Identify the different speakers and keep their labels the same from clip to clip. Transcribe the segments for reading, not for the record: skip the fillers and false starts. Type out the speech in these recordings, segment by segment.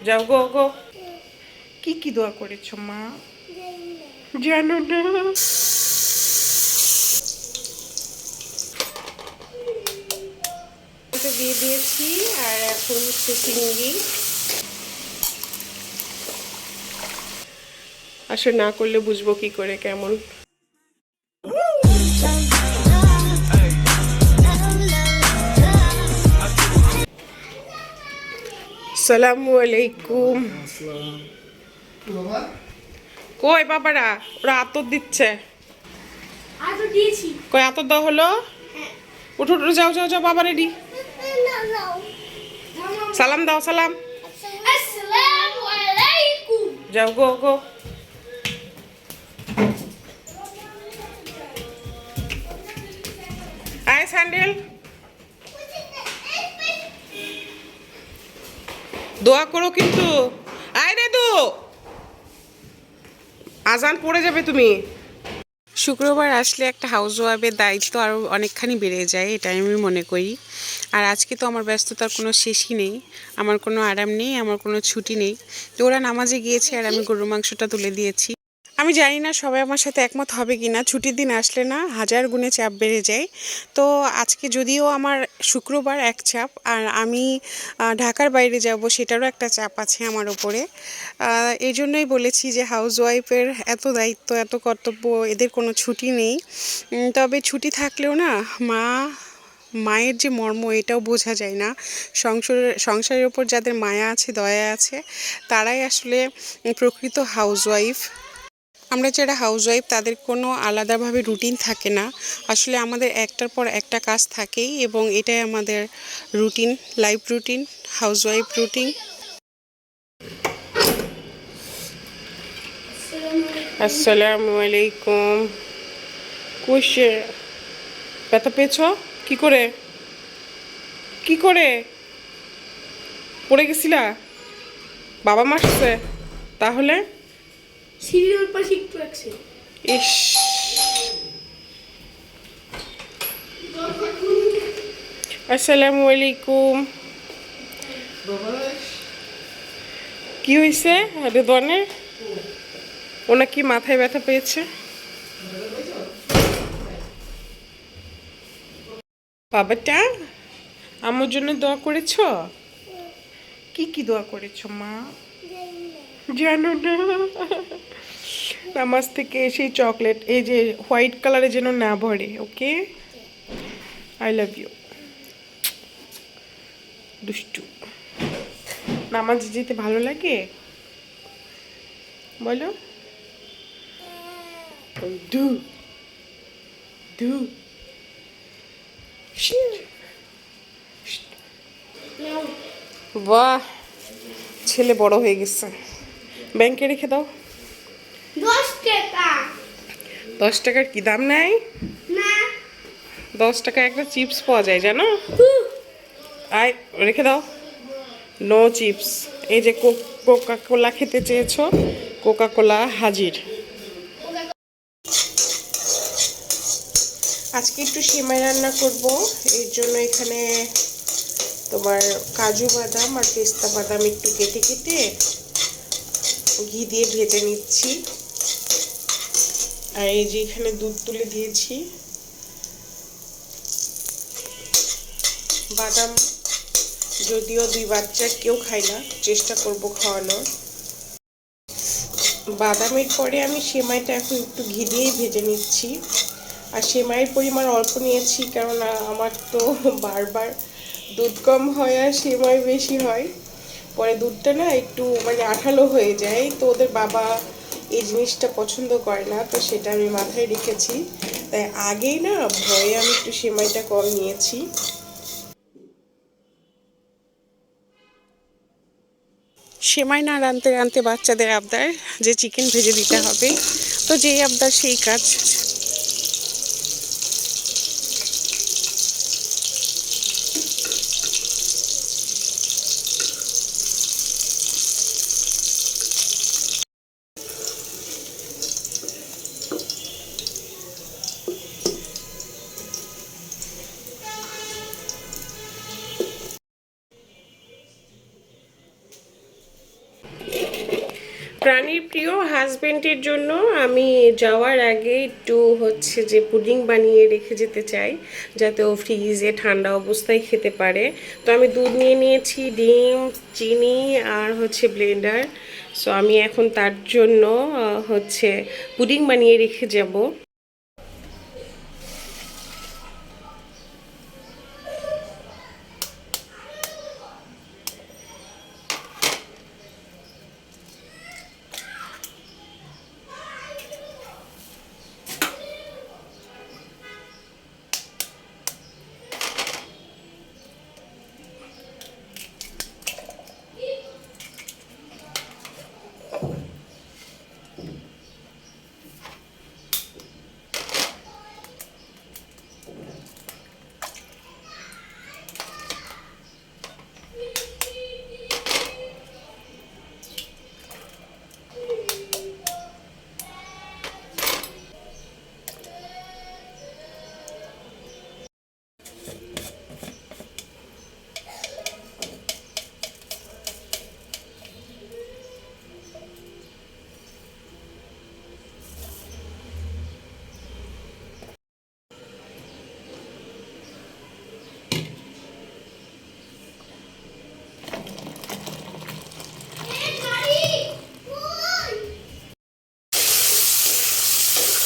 Speaker 1: যাও গো গো। কি কি দোয়া করেছো মা? জানো না। দিয়ে দিয়েছি আর এখন হচ্ছে চিংড়ি। আসলে না করলে বুঝবো কি করে কেমন। আসসালামু আলাইকুম। কই বাবারা? ওরা আতর দিচ্ছে। কই আতর দাও হলো? উঠো উঠো, যাও যাও যাও, বাবা রেডি। সালাম দাও, সালাম। যাও গো গো। আয় স্যান্ডেল। দোয়া করো কিন্তু। আয় রে দু, আজান পড়ে যাবে তুমি। শুক্রবার আসলে একটা হাউস ওয়াইফের দায়িত্ব আরও অনেকখানি বেড়ে যায়, এটা আমি মনে করি। আর আজকে তো আমার ব্যস্ততার কোনো শেষই নেই, আমার কোনো আরাম নেই, আমার কোনো ছুটি নেই। তো ওরা নামাজে গিয়েছে আর আমি গরুর মাংসটা তুলে দিয়েছি। আমি জানি না সবাই আমার সাথে একমত হবে কি না, ছুটির দিন আসলে না হাজার গুণে চাপ বেড়ে যায়। তো আজকে যদিও আমার শুক্রবার এক চাপ, আর আমি ঢাকার বাইরে যাব সেটারও একটা চাপ আছে আমার ওপরে। এই জন্যই বলেছি যে হাউস ওয়াইফের এত দায়িত্ব, এত কর্তব্য, এদের কোনো ছুটি নেই। তবে ছুটি থাকলেও না মায়ের যে মর্ম এটাও বোঝা যায় না। সংসারের ওপর যাদের মায়া আছে, দয়া আছে, তারাই আসলে প্রকৃত হাউস ওয়াইফ। আমরা যারা হাউসওয়াইফ তাদের কোনো আলাদাভাবে রুটিন থাকে না। আসলে আমাদের একটার পর একটা কাজ থাকেই, এবং এটাই আমাদের routine, life routine, housewife routine. আসসালামু আলাইকুম। কুশে ব্যথা পেয়েছ? কি করে কি করে পড়ে গেছিলা? বাবা মারছে? তাহলে
Speaker 2: সিরিয়াল পাশে একটু রাখছে।
Speaker 1: ইস, আসসালামু আলাইকুম। কি হয়েছে রেদওয়ানের? ও নাকি মাথায় ব্যথা পেয়েছে। বাবাটা আমার জন্য দোয়া করেছো? কি কি দোয়া করেছো মা? জানো না। নামাজ থেকে এসেই চকলেট, এই যে হোয়াইট কালারে যেন না ভরে। ওকে, আই লাভ ইউ। দুষ্টু। নামাজে যেতে ভালো লাগে বলো? দু দু। বাহ, ছেলে বড় হয়ে গেছে। ব্যাংকে রেখে দাও।
Speaker 2: 10 টাকা
Speaker 1: 10 টাকার কি দাম নেয়?
Speaker 2: না
Speaker 1: 10 টাকা একটা চিপস পাওয়া যায় জানো? আয় রেখে দাও। No chips. এই যে কোকা কোলা খেতে চেয়েছো, কোকা কোলা হাজির। আজকে একটু সেমাই রান্না করব, এর জন্য এখানে তোমার কাজু বাদাম আর পেস্তা বাদাম একটু কেটে কেটে ঘি দিয়ে ভেজে নিচ্ছি। আর এই যে এখানে দুধ তুলে দিয়েছি। বাদাম যদিও 2 বাচ্চা কেউ খায় না, চেষ্টা করব খাওয়ানোর। বাদামের পরে আমি সেমাইটা এখন একটু ঘি দিয়েই ভেজে নিচ্ছি। আর সেমাইয়ের পরিমাণ অল্প নিয়েছি, কারণ আমার তো বারবার দুধ কম হয় আর সেমাই বেশি হয়, পরে দুধটা না একটু মানে আঠালো হয়ে যায়। তো ওদের বাবা এই জিনিসটা পছন্দ করে না, তো সেটা আমি মাথায় রেখেছি। তাই আগেই না ভয়ে আমি একটু সেমাইটা কম নিয়েছি। সেমাই না রাঁধতে রাঁধতে বাচ্চাদের আবদার যে চিকেন ভেজে দিতে হবে, তো যেই আবদার সেই কাজ। প্রাণীর প্রিয় হাজবেন্ডের জন্য আমি যাওয়ার আগে একটু হচ্ছে যে পুডিং বানিয়ে রেখে যেতে চাই, যাতে ও ফ্রিজে ঠান্ডা অবস্থায় খেতে পারে। তো আমি দুধ নিয়ে নিয়েছি, ডিম, চিনি আর হচ্ছে ব্লেন্ডার। সো আমি এখন তার জন্য হচ্ছে পুডিং বানিয়ে রেখে যাব।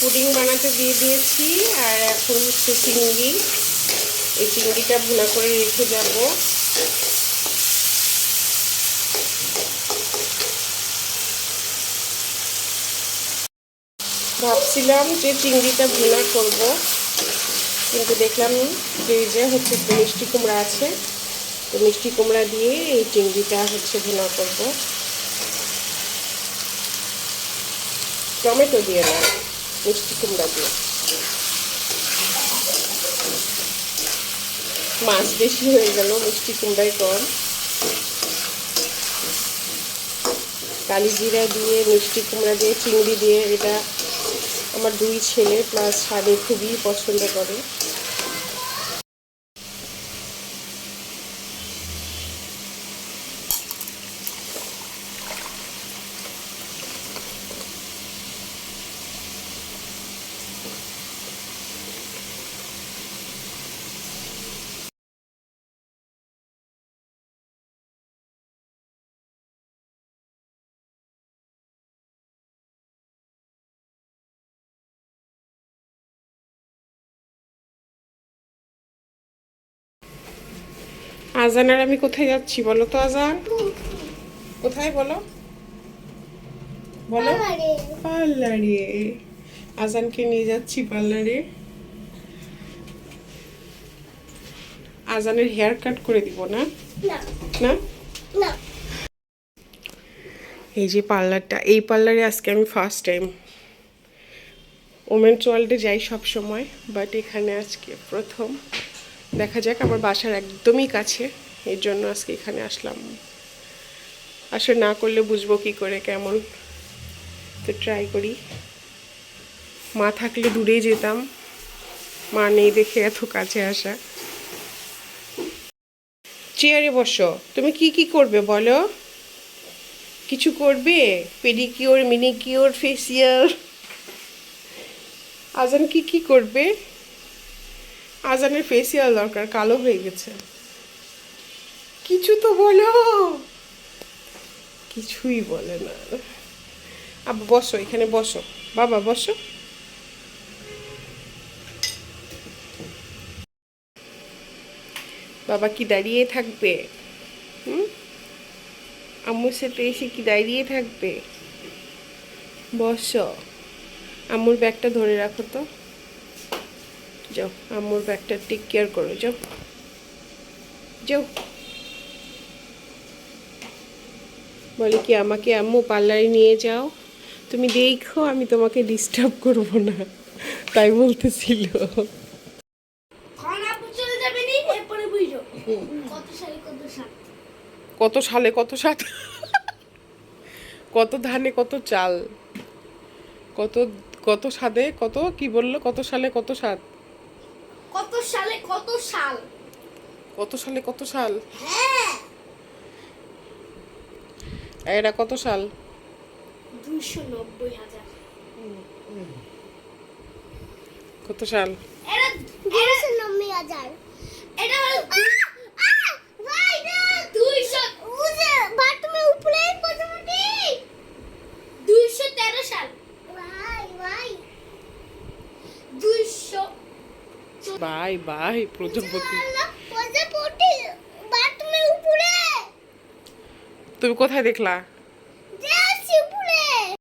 Speaker 1: পুডিং বানাতে দিয়ে দিয়েছি, আর এখন হচ্ছে চিংড়ি। এই চিংড়িটা ভুনা করে রেখে যাব। ভাবছিলাম যে চিংড়িটা ভুনা করব, কিন্তু দেখলাম ফ্রিজে হচ্ছে মিষ্টি কুমড়া আছে, তো মিষ্টি কুমড়া দিয়ে এই চিংড়িটা হচ্ছে ভুনা করব। টমেটো দিয়ে না, মিষ্টি কুমড়া দিয়ে। মাছ বেশি হয়ে গেল, মিষ্টি কুমড়াই কম। কালি জিরা দিয়ে, মিষ্টি কুমড়া দিয়ে, চিংড়ি দিয়ে, এটা আমার দুই ছেলে প্লাস স্বামী খুবই পছন্দ করে। আজান আর আমি কোথায় যাচ্ছি বলো তো? আজান কোথায় বলো? বলো। পার্লারে। আজানকে নিয়ে যাচ্ছি পার্লারে। আজানের হেয়ার কাট করে দিব না? না। এই যে পার্লারটা, এই পার্লারে আজকে আমি ফার্স্ট টাইম। ওমেন্স ওয়ার্ল্ডে যাই সব সময়, বাট এখানে আজকে প্রথম। দেখা যাক, আমার বাসার একদমই কাছে, এর জন্য আজকে এখানে আসলাম। আসলে না করলে বুঝবো কি করে কেমন, তো ট্রাই করি। মা থাকলে দূরেই যেতাম, মা নেই দেখে এত কাছে আসা। চেয়ারে বসো। তুমি কি কি করবে বলো? কিছু করবে? Pedicure, manicure, facial? আজান কি কি করবে? আজানের ফেসিয়াল দরকার, কালো হয়ে গেছে। কিছু তো বলো। কিছুই বলে না। আব্বা বসো, এখানে বসো। বাবা বসো। বাবা কি দাঁড়িয়ে থাকবে? আম্মুর সাথে এসে কি দাঁড়িয়ে থাকবে? বসো। আম্মুর ব্যাগটা ধরে রাখো তো। যাও, আম্মুর ব্যাগটা টেক কেয়ার করো। যাও যাও। বলে কি আমাকে আম্মু পার্লারে নিয়ে যাও, তুমি দেখো আমি তোমাকে ডিস্টার্ব করব না, তাই বলতেছিল। কত সালে কত সাত, কত ধানে কত চাল, কত কত সাদে কত কি বললো, কত সালে কত সাত,
Speaker 2: কত সালে কত সাল,
Speaker 1: কত সালে কত সাল।
Speaker 2: হ্যাঁ
Speaker 1: এটা কত সাল?
Speaker 2: 290,000।
Speaker 1: কত সাল?
Speaker 2: এটা 290,000। এটা হলো ভাই না 200 বাথরুমে উপরে প্রজাপতি 213 সাল। ভাই 200
Speaker 1: বাই প্রজাপতি।
Speaker 2: প্রজাপতি বাথরুমের উপরে।
Speaker 1: তুমি কোথায় দেখলা?